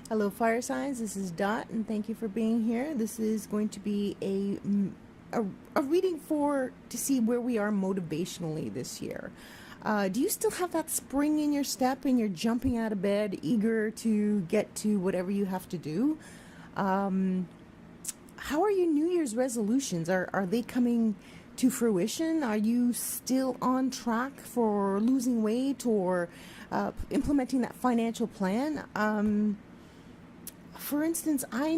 Hello, fire signs. This is Dot, and thank you for being here. This is going to be a reading to see where we are motivationally this year. Do you still have that spring in your step, and you're jumping out of bed, eager to get to whatever you have to do? How are your New Year's resolutions? Are they coming to fruition? Are you still on track for losing weight or implementing that financial plan? For instance, I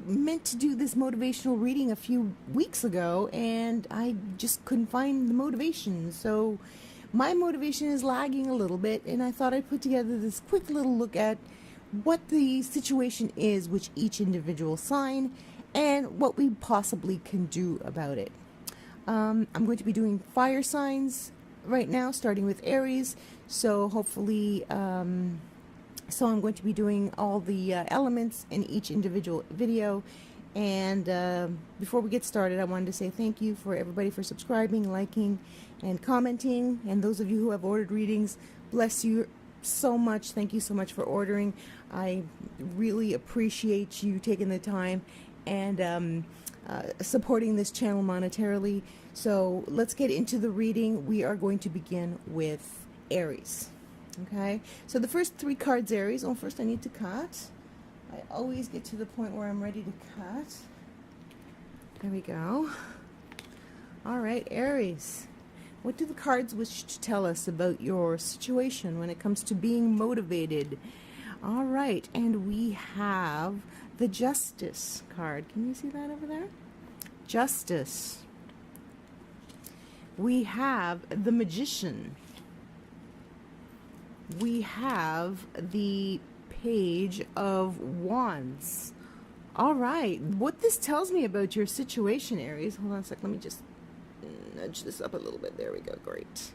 meant to do this motivational reading a few weeks ago, and I just couldn't find the motivation. So my motivation is lagging a little bit, and I thought I'd put together this quick little look at what the situation is with each individual sign and what we possibly can do about it. I'm going to be doing fire signs right now, starting with Aries. So hopefully... So I'm going to be doing all the elements in each individual video. And before we get started, I wanted to say thank you for everybody for subscribing, liking, and commenting. And those of you who have ordered readings, bless you so much. Thank you so much for ordering. I really appreciate you taking the time and supporting this channel monetarily. So let's get into the reading. We are going to begin with Aries. Okay, so the first three cards, Aries. Oh, first I need to cut. I always get to the point where I'm ready to cut. There we go. All right, Aries. What do the cards wish to tell us about your situation when it comes to being motivated? All right, and we have the Justice card. Can you see that over there? Justice. We have the Magician. We have the Page of Wands. All right, what this tells me about your situation, Aries, hold on a sec, let me just nudge this up a little bit. There we go, great.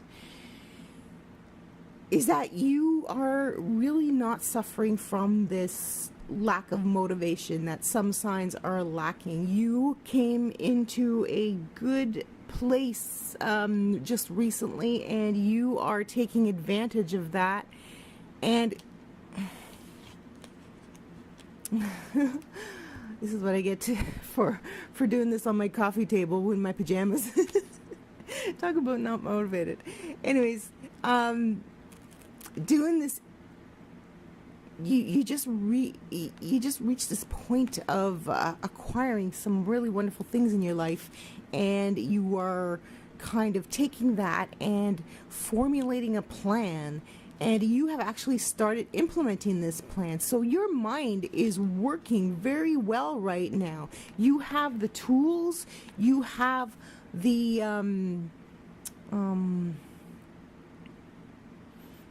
Is that you are really not suffering from this lack of motivation that some signs are lacking. You came into a good place just recently, and you are taking advantage of that. And this is what I get for doing this on my coffee table in my pajamas. Talk about not motivated. Anyways, doing this, you just reach this point of acquiring some really wonderful things in your life, and you are kind of taking that and formulating a plan, and you have actually started implementing this plan. So your mind is working very well right now. You have the tools, you have the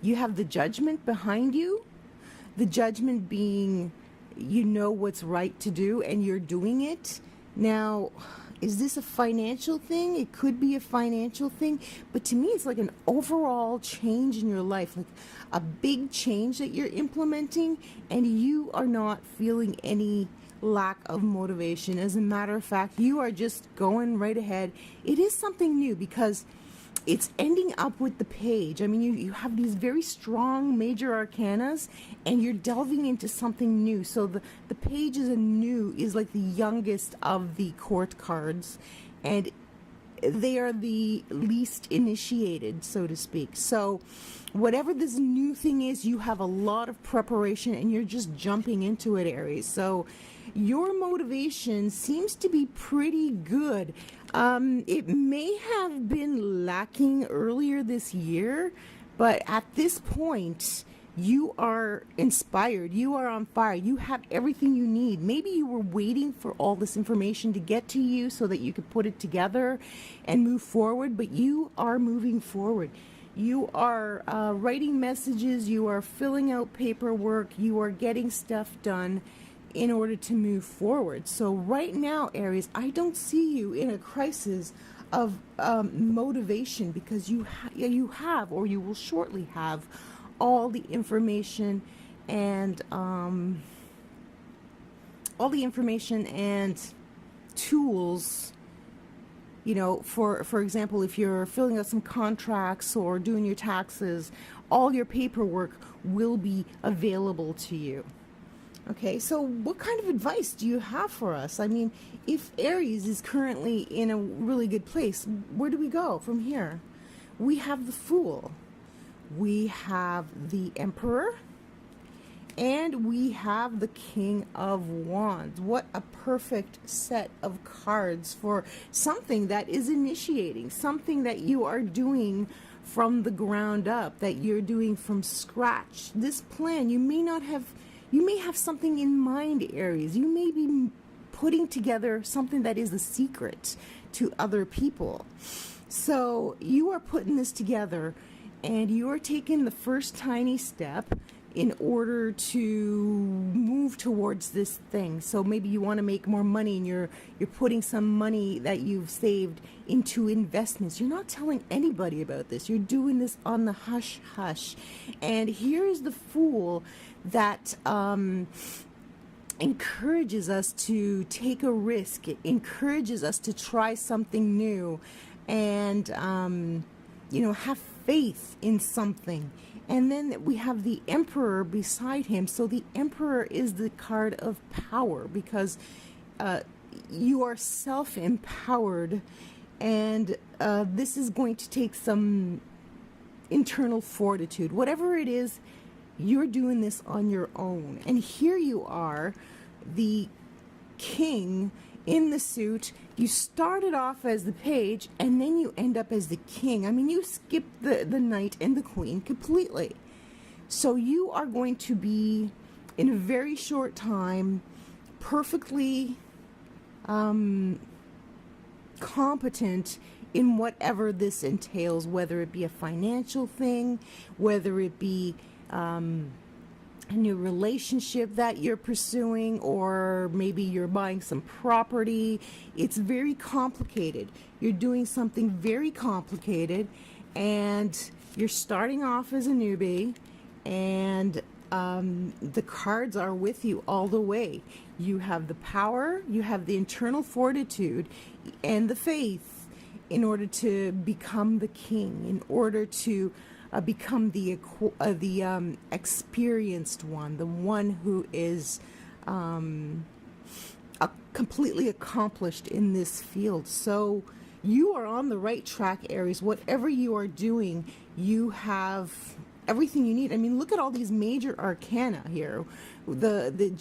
you have the judgment behind you. The judgment being, you know what's right to do and you're doing it. Now, is this a financial thing? It could be a financial thing, but to me it's like an overall change in your life, like a big change that you're implementing, and you are not feeling any lack of motivation. As a matter of fact, you are just going right ahead. It is something new because it's ending up with the Page. I mean, you have these very strong major arcanas, and you're delving into something new. So the Page is like the youngest of the court cards, and they are the least initiated, so to speak. So whatever this new thing is, you have a lot of preparation, and you're just jumping into it, Aries. So your motivation seems to be pretty good. It may have been lacking earlier this year, but at this point, you are inspired, you are on fire, you have everything you need. Maybe you were waiting for all this information to get to you so that you could put it together and move forward, but you are moving forward. You are writing messages, you are filling out paperwork, you are getting stuff done in order to move forward. So right now, Aries, I don't see you in a crisis of motivation, because you have, or you will shortly have, all the information and tools. You know, for example, if you're filling out some contracts or doing your taxes, all your paperwork will be available to you. Okay, so what kind of advice do you have for us? I mean, if Aries is currently in a really good place, where do we go from here? We have the Fool, we have the Emperor, and we have the King of Wands. What a perfect set of cards for something that is initiating, something that you are doing from the ground up, that you're doing from scratch. This plan, you may have something in mind, Aries. You may be putting together something that is a secret to other people. So you are putting this together and you are taking the first tiny step in order to move towards this thing. So maybe you want to make more money and you're putting some money that you've saved into investments. You're not telling anybody about this. You're doing this on the hush hush. And here's the Fool that encourages us to take a risk. It encourages us to try something new and have faith in something. And then we have the Emperor beside him. So the Emperor is the card of power, because you are self-empowered, and this is going to take some internal fortitude. Whatever it is, you're doing this on your own. And here you are, the king in the suit. You started off as the page and then you end up as the king. I mean, you skip the knight and the queen completely. So you are going to be, in a very short time, perfectly competent in whatever this entails, whether it be a financial thing, whether it be a new relationship that you're pursuing, or maybe you're buying some property. It's very complicated. You're doing something very complicated, and you're starting off as a newbie, and the cards are with you all the way. You have the power, you have the internal fortitude and the faith in order to become the king, in order to become the experienced one, the one who is completely accomplished in this field. So you are on the right track, Aries. Whatever you are doing, you have everything you need. I mean, look at all these major arcana here. The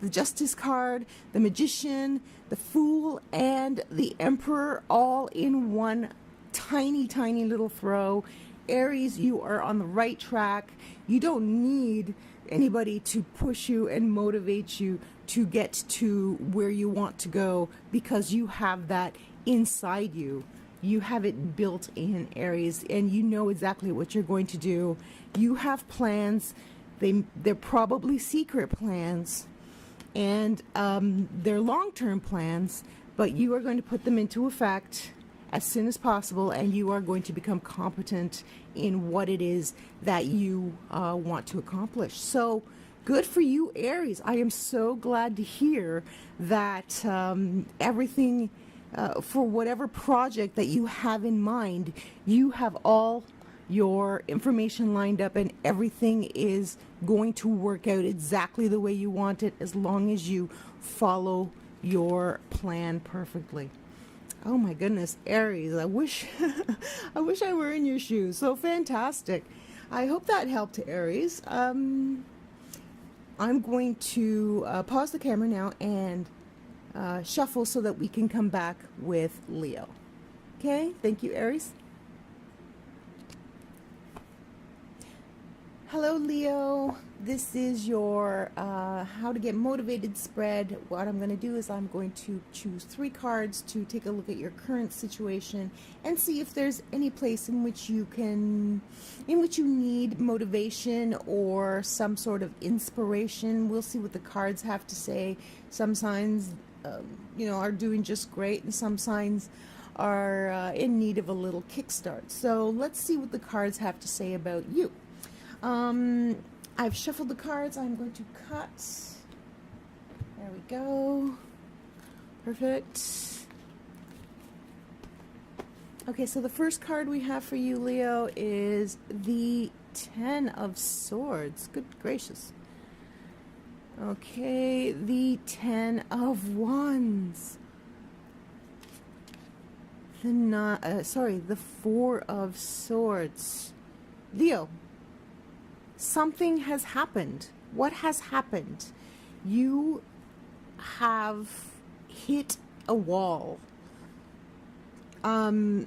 Justice card, the Magician, the Fool, and the Emperor, all in one tiny, tiny little throw. Aries, you are on the right track. You don't need anybody to push you and motivate you to get to where you want to go, because you have that inside you. You have it built in, Aries, and you know exactly what you're going to do. You have plans. They're probably secret plans, and they're long-term plans, but you are going to put them into effect as soon as possible, and you are going to become competent in what it is that you want to accomplish. So good for you, Aries. I am so glad to hear that everything for whatever project that you have in mind, you have all your information lined up and everything is going to work out exactly the way you want it, as long as you follow your plan perfectly. Oh my goodness, Aries, I wish I wish I were in your shoes. So fantastic. I hope that helped, Aries. I'm going to pause the camera now and shuffle so that we can come back with Leo. Okay, thank you, Aries. Hello, Leo. This is your how to get motivated spread. What I'm going to do is I'm going to choose 3 cards to take a look at your current situation and see if there's any place in which you need motivation or some sort of inspiration. We'll see what the cards have to say. Some signs, are doing just great, and some signs are in need of a little kickstart. So let's see what the cards have to say about you. I've shuffled the cards. I'm going to cut. There we go. Perfect. Okay, so the first card we have for you, Leo, is the 10 of Swords. Good gracious. Okay, the Ten of Wands. The Four of Swords. Leo, something has happened. What has happened? You have hit a wall. The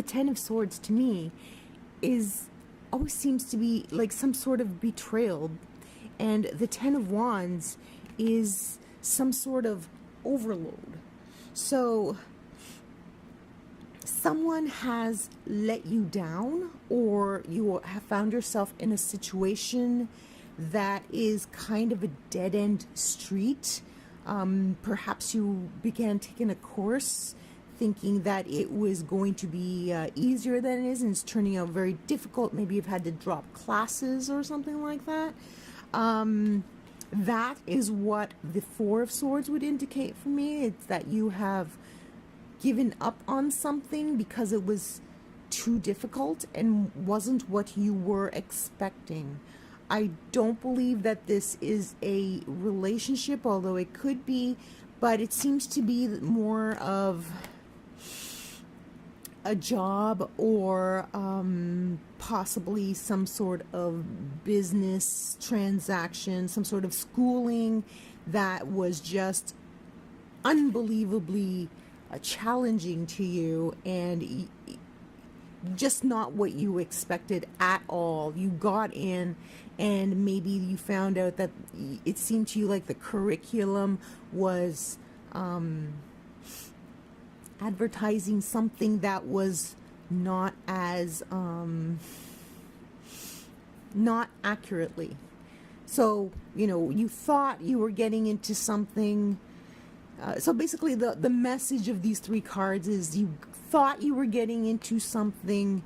Ten of Swords to me always seems to be like some sort of betrayal, and the Ten of Wands is some sort of overload. So someone has let you down, or you have found yourself in a situation that is kind of a dead-end street. Perhaps you began taking a course thinking that it was going to be easier than it is, and it's turning out very difficult. Maybe you've had to drop classes or something like that. That is what the Four of Swords would indicate for me. It's that you have given up on something because it was too difficult and wasn't what you were expecting. I don't believe that this is a relationship, although it could be, but it seems to be more of a job, or possibly some sort of business transaction, some sort of schooling that was just unbelievably challenging to you, and just not what you expected at all. You got in, and maybe you found out that it seemed to you like the curriculum was advertising something that was not as not accurately. So you thought you were getting into something. So basically the message of these three cards is you thought you were getting into something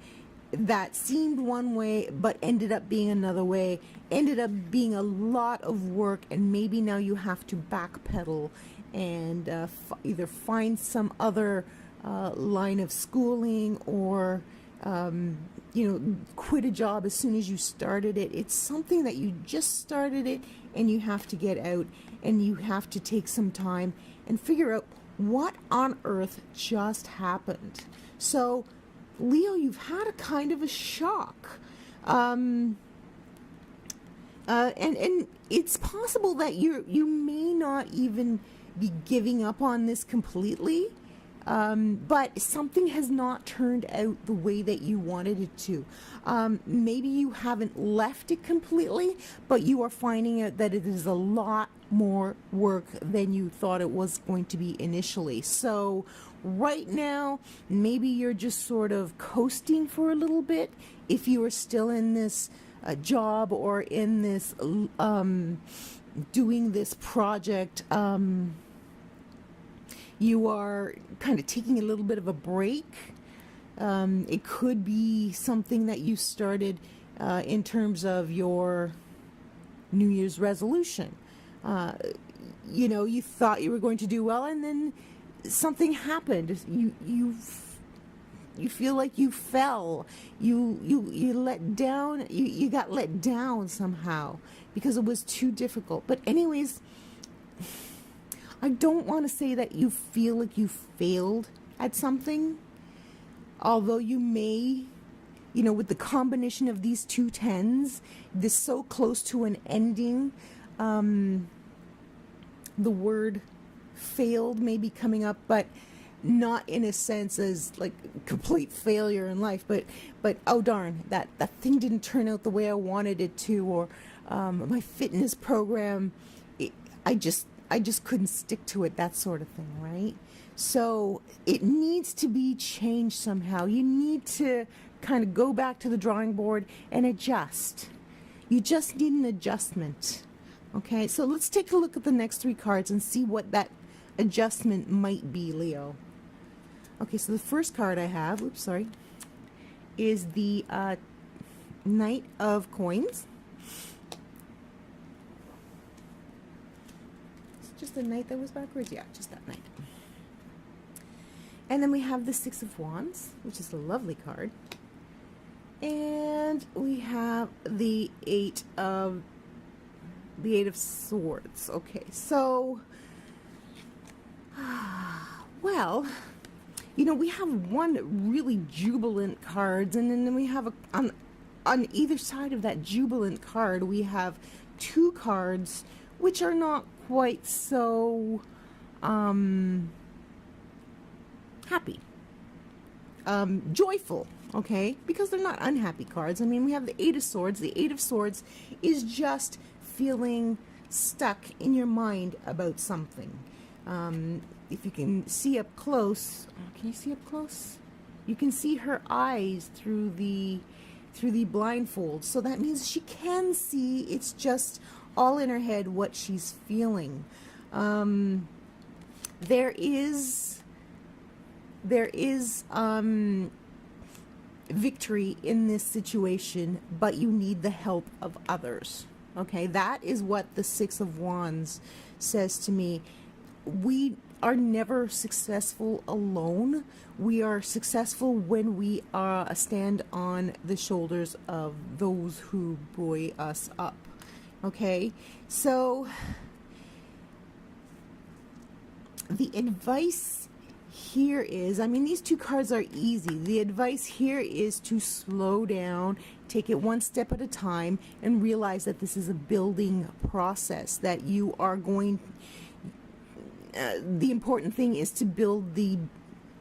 that seemed one way but ended up being another way, ended up being a lot of work, and maybe now you have to backpedal and either find some other line of schooling, or quit a job as soon as you started it. It's something that you just started it, and you have to get out, and you have to take some time and figure out what on earth just happened. So Leo, you've had a kind of a shock. And it's possible that you may not even be giving up on this completely, but something has not turned out the way that you wanted it to. Maybe you haven't left it completely, but you are finding out that it is a lot more work than you thought it was going to be initially. So right now, maybe you're just sort of coasting for a little bit. If you are still in this job, or in this doing this project, you are kind of taking a little bit of a break. It could be something that you started in terms of your New Year's resolution. You thought you were going to do well, and then something happened. You feel like you fell. You let down. You got let down somehow because it was too difficult. But anyways, I don't want to say that you feel like you failed at something, although you may, with the combination of these two tens, this so close to an ending, the word failed may be coming up, but not in a sense as like complete failure in life, but oh darn, that thing didn't turn out the way I wanted it to, or my fitness program, I just couldn't stick to it, that sort of thing, right? So it needs to be changed somehow. You need to kind of go back to the drawing board and adjust. You just need an adjustment. Okay, so let's take a look at the next three cards and see what that adjustment might be, Leo. Okay, so the first card I have, is the Knight of Coins. It's just the Knight that was backwards? Yeah, just that Knight. And then we have the Six of Wands, which is a lovely card. And we have the Eight of Swords. Okay, so, well, you know, we have one really jubilant card, and then we have on either side of that jubilant card, we have two cards which are not quite so happy, joyful, okay, because they're not unhappy cards. I mean, we have the Eight of Swords. The Eight of Swords is just feeling stuck in your mind about something. If you can see up close, can you see up close? You can see her eyes through the blindfold. So that means she can see. It's just all in her head what she's feeling. There is victory in this situation, but you need the help of others. Okay, that is what the Six of Wands says to me. We are never successful alone. We are successful when we stand on the shoulders of those who buoy us up. Okay, so the advice here is, I mean, these two cards are easy. The advice here is to slow down, take it one step at a time, and realize that this is a building process, that you are going, the important thing is to build the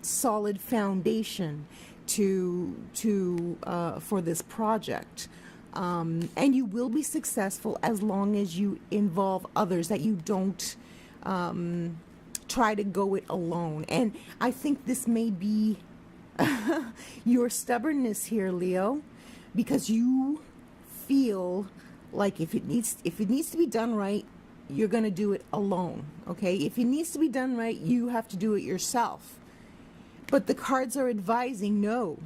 solid foundation for this project. And you will be successful as long as you involve others, that you don't try to go it alone. And I think this may be your stubbornness here, Leo, because you feel like if it needs to be done right, you're going to do it alone. Okay, if it needs to be done right, you have to do it yourself. But the cards are advising, no,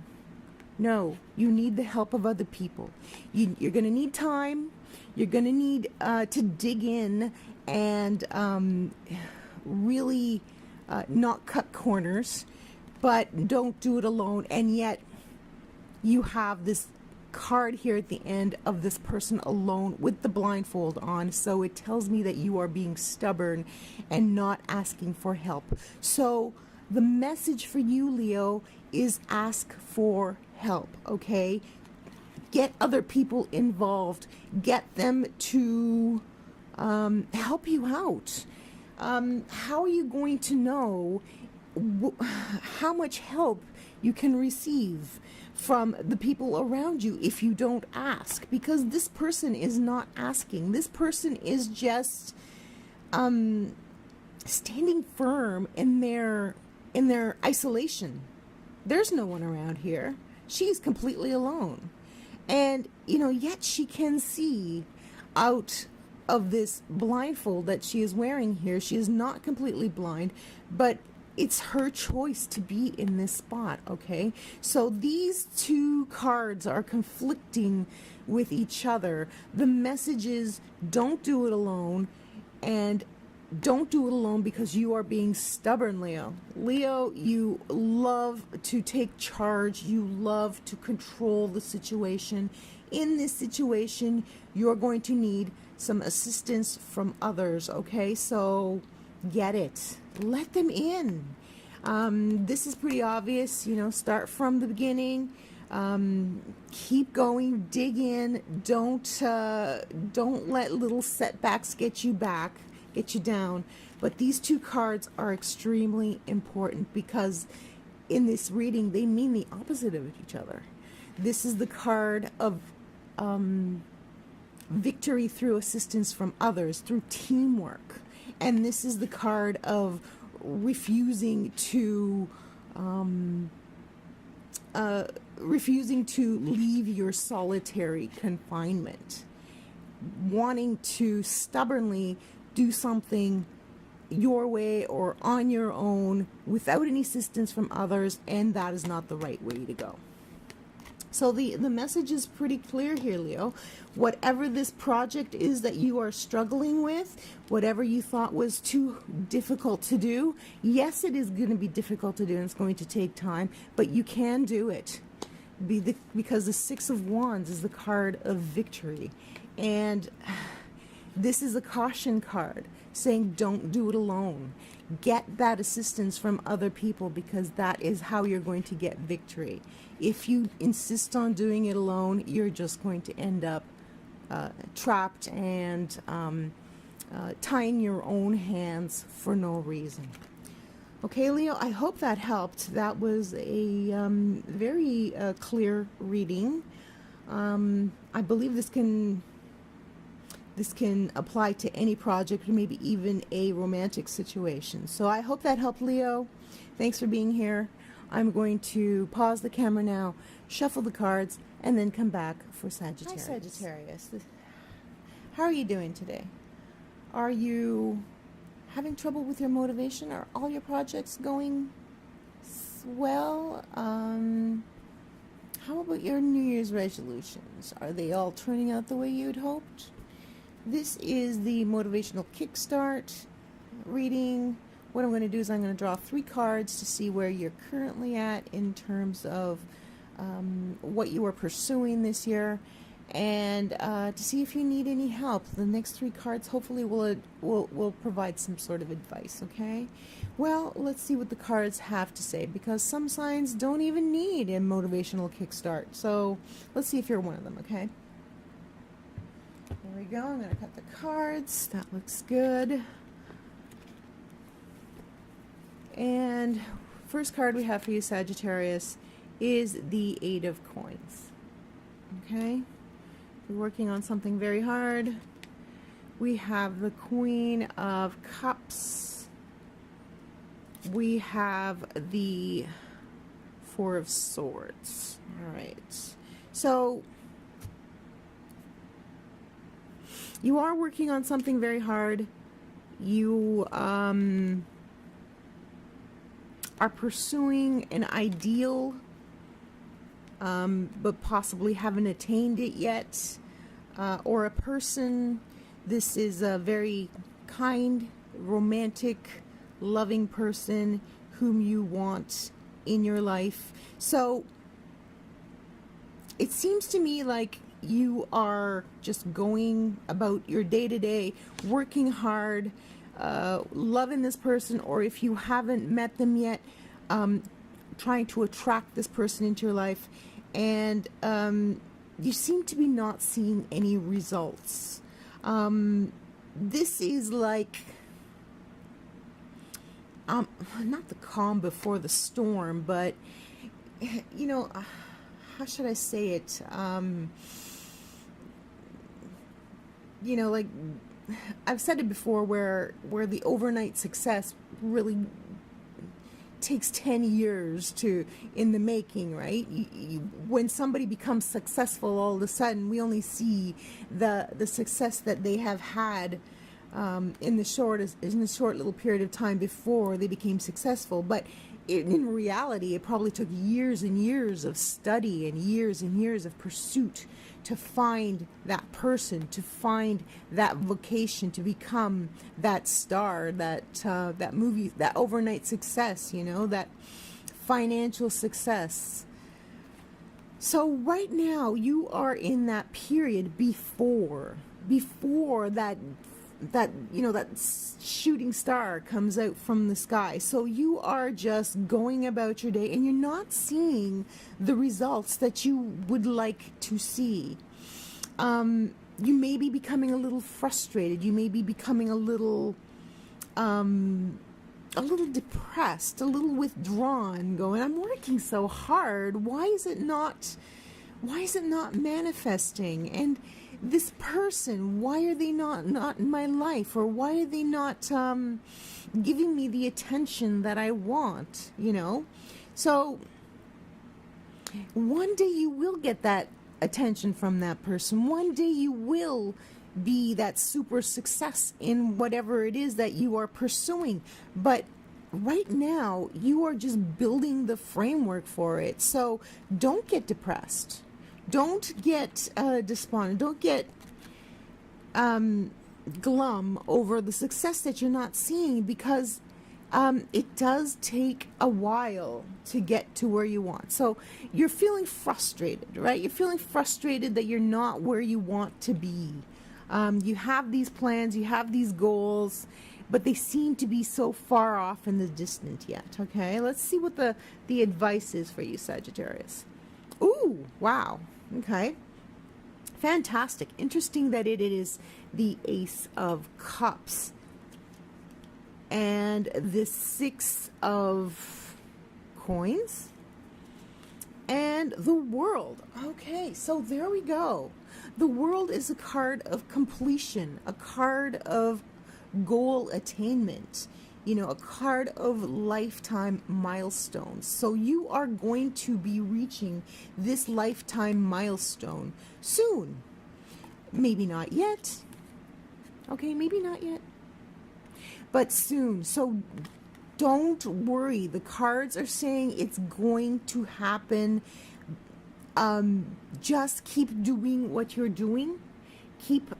you need the help of other people. You're going to need time. You're going to need to dig in and really not cut corners, but don't do it alone. And yet you have this card here at the end of this person alone with the blindfold on, so it tells me that you are being stubborn and not asking for help. So the message for you, Leo, is ask for help. Okay, get other people involved, get them to help you out. How are you going to know how much help you can receive from the people around you if you don't ask? Because this person is not asking. This person is just standing firm in their isolation. There's no one around here. She's completely alone. And, you know, yet she can see out of this blindfold that she is wearing here. She is not completely blind, but it's her choice to be in this spot. Okay, so these two cards are conflicting with each other. The message is don't do it alone, and don't do it alone because you are being stubborn, Leo. Leo, you love to take charge. You love to control the situation. In this situation, you're going to need some assistance from others, okay? So get it. Let them in. This is pretty obvious, you know, start from the beginning. Keep going, dig in. Don't let little setbacks get you down. But these two cards are extremely important because in this reading, they mean the opposite of each other. This is the card of victory through assistance from others, through teamwork. And this is the card of refusing to leave your solitary confinement, wanting to stubbornly do something your way or on your own without any assistance from others, and that is not the right way to go. So the message is pretty clear here, Leo. Whatever this project is that you are struggling with, whatever you thought was too difficult to do, yes, it is going to be difficult to do and it's going to take time, but you can do it. because the Six of Wands is the card of victory. And this is a caution card saying don't do it alone. Get that assistance from other people, because that is how you're going to get victory. If you insist on doing it alone, you're just going to end up trapped and tying your own hands for no reason. Okay, Leo, I hope that helped. That was a very clear reading. I believe this can apply to any project, or maybe even a romantic situation. So I hope that helped, Leo. Thanks for being here. I'm going to pause the camera now, shuffle the cards, and then come back for Sagittarius. Hi, Sagittarius. How are you doing today? Are you having trouble with your motivation? Are all your projects going well? How about your New Year's resolutions? Are they all turning out the way you'd hoped? This is the Motivational Kickstart reading. What I'm going to do is I'm going to draw 3 cards to see where you're currently at in terms of what you are pursuing this year, and to see if you need any help. The next 3 cards hopefully will provide some sort of advice, okay? Well, let's see what the cards have to say, because some signs don't even need a motivational kickstart. So let's see if you're one of them, okay? There we go. I'm going to cut the cards. That looks good. And first card we have for you, Sagittarius, is the 8 of Coins. Okay? You're working on something very hard. We have the Queen of Cups. We have the 4 of Swords. All right. So you are working on something very hard. You are pursuing an ideal, but possibly haven't attained it yet, or a person. This is a very kind, romantic, loving person whom you want in your life. So it seems to me like you are just going about your day-to-day, working hard, loving this person, or if you haven't met them yet, trying to attract this person into your life, and you seem to be not seeing any results. This is like not the calm before the storm, but you know, how should I say it? You know, like I've said it before, where the overnight success really takes 10 years in the making, right? When somebody becomes successful, all of a sudden we only see the success that they have had in the short little period of time before they became successful. But in reality, it probably took years and years of study and years of pursuit to find that person, to find that vocation, to become that star, that movie, that overnight success, you know, that financial success. So right now you are in that period before that you know, that shooting star comes out from the sky. So you are just going about your day and you're not seeing the results that you would like to see. You may be becoming a little frustrated. You may be becoming a little depressed, a little withdrawn, going, I'm working so hard. Why is it not manifesting? And this person, why are they not in my life? Or why are they not giving me the attention that I want, you know? So one day you will get that attention from that person. One day you will be that super success in whatever it is that you are pursuing. But right now you are just building the framework for it. So don't get depressed. Don't get despondent. Don't get glum over the success that you're not seeing, because It does take a while to get to where you want. So you're feeling frustrated, right? You're feeling frustrated that you're not where you want to be. You have these plans, you have these goals, but they seem to be so far off in the distance yet. Okay, let's see what the advice is for you, Sagittarius. Ooh, wow. Okay. Fantastic. Interesting that it is the Ace of Cups and the Six of Coins and the World. Okay, so there we go. The World is a card of completion, a card of goal attainment, a card of lifetime milestones. So you are going to be reaching this lifetime milestone soon. Maybe not yet. Okay, maybe not yet, but soon. So don't worry. The cards are saying it's going to happen. Just keep doing what you're doing. Keep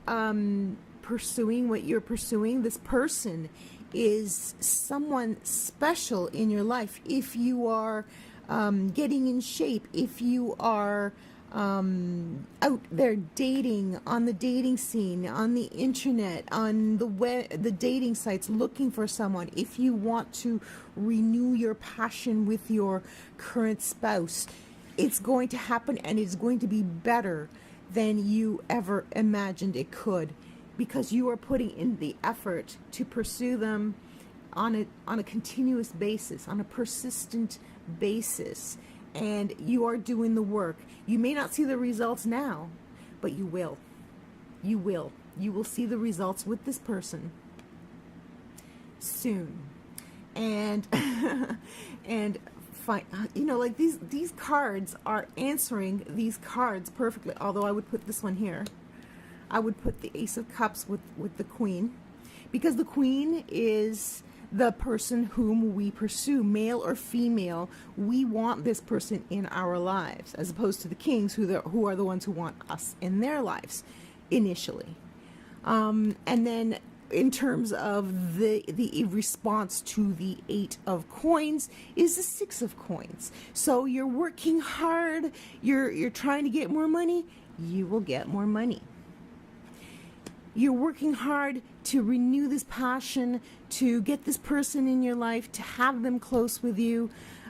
pursuing what you're pursuing. This person is someone special in your life. If you are getting in shape, if you are out there dating, on the dating scene, on the internet, on the web, the dating sites, looking for someone, if you want to renew your passion with your current spouse, it's going to happen, and it's going to be better than you ever imagined it could, because you are putting in the effort to pursue them on a continuous basis, on a persistent basis, and you are doing the work. You may not see the results now, but you will. You will. You will see the results with this person soon. And and fine, like these cards are answering these cards perfectly. Although I would put this one here. I would put the Ace of Cups with the Queen, because the Queen is the person whom we pursue, male or female. We want this person in our lives, as opposed to the Kings, who are the ones who want us in their lives initially. And then in terms of the response to the Eight of Coins is the Six of Coins. So you're working hard, you're trying to get more money, you will get more money. You're working hard to renew this passion, to get this person in your life, to have them close with you,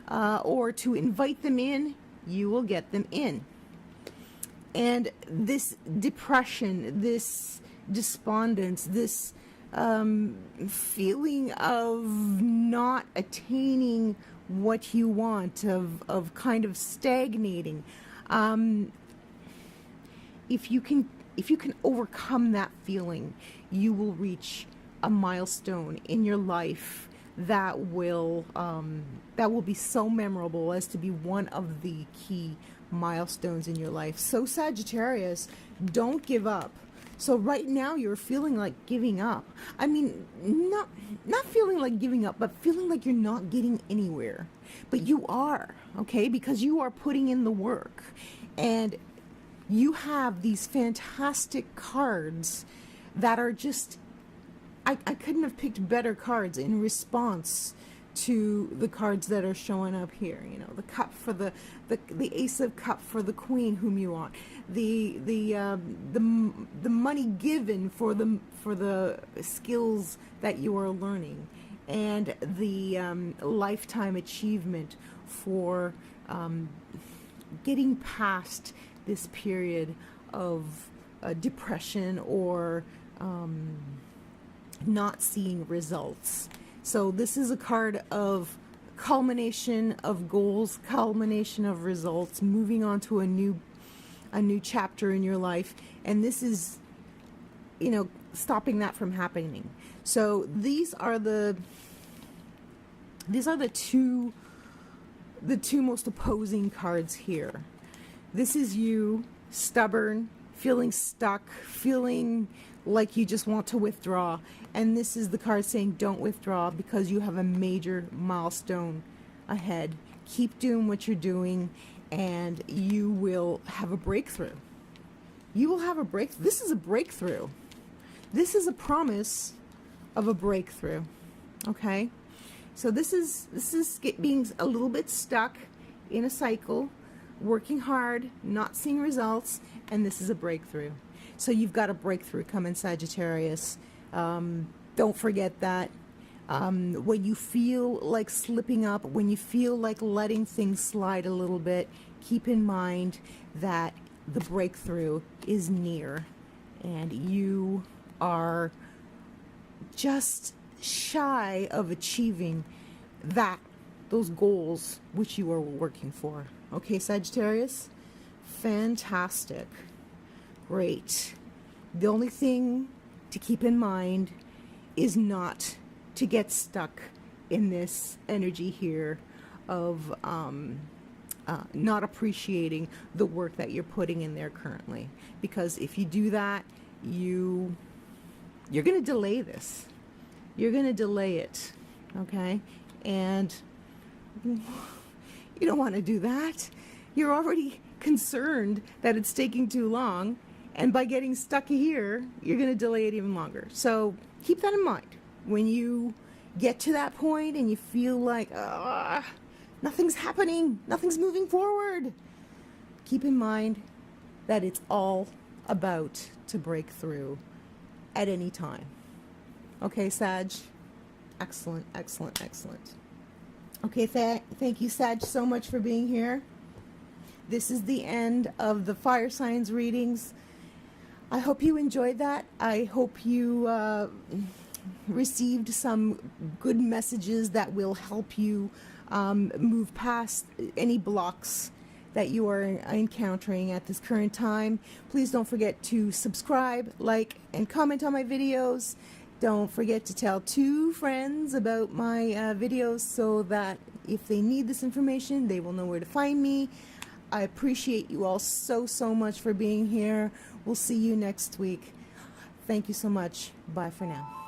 or to invite them in. You will get them in. And this depression, this despondence, this feeling of not attaining what you want, of kind of stagnating, if you can overcome that feeling, you will reach a milestone in your life that will be so memorable as to be one of the key milestones in your life. So Sagittarius, don't give up. So right now you're feeling like giving up. I mean, not feeling like giving up, but feeling like you're not getting anywhere. But you are, okay? Because you are putting in the work. And you have these fantastic cards that are just, I couldn't have picked better cards in response to the cards that are showing up here. The cup for the Ace of Cup for the Queen whom you want, the money given for the skills that you are learning, and the lifetime achievement for getting past this period of depression or not seeing results. So this is a card of culmination of goals, culmination of results, moving on to a new chapter in your life, and this is stopping that from happening. So these are the two most opposing cards here. This is you, stubborn, feeling stuck, feeling like you just want to withdraw. And this is the card saying don't withdraw, because you have a major milestone ahead. Keep doing what you're doing, and you will have a breakthrough. You will have a breakthrough. This is a breakthrough. This is a promise of a breakthrough. Okay? So this is being a little bit stuck in a cycle, working hard, not seeing results, and this is a breakthrough. So you've got a breakthrough coming, Sagittarius. Don't forget that. When you feel like slipping up, when you feel like letting things slide a little bit, keep in mind that the breakthrough is near and you are just shy of achieving those goals which you are working for. Okay, Sagittarius? Fantastic. Great. The only thing to keep in mind is not to get stuck in this energy here of not appreciating the work that you're putting in there currently. Because if you do that, you're going to delay this. You're going to delay it, okay? And you don't want to do that. You're already concerned that it's taking too long, and by getting stuck here, you're going to delay it even longer. So keep that in mind. When you get to that point and you feel like, nothing's happening, nothing's moving forward, keep in mind that it's all about to break through at any time. Okay, Sag? Excellent, excellent, excellent. Okay, thank you, Sag, so much for being here. This is the end of the fire signs readings. I hope you enjoyed that. I hope you received some good messages that will help you move past any blocks that you are encountering at this current time. Please don't forget to subscribe, like, and comment on my videos. Don't forget to tell 2 friends about my videos so that if they need this information, they will know where to find me. I appreciate you all so much for being here. We'll see you next week. Thank you so much. Bye for now.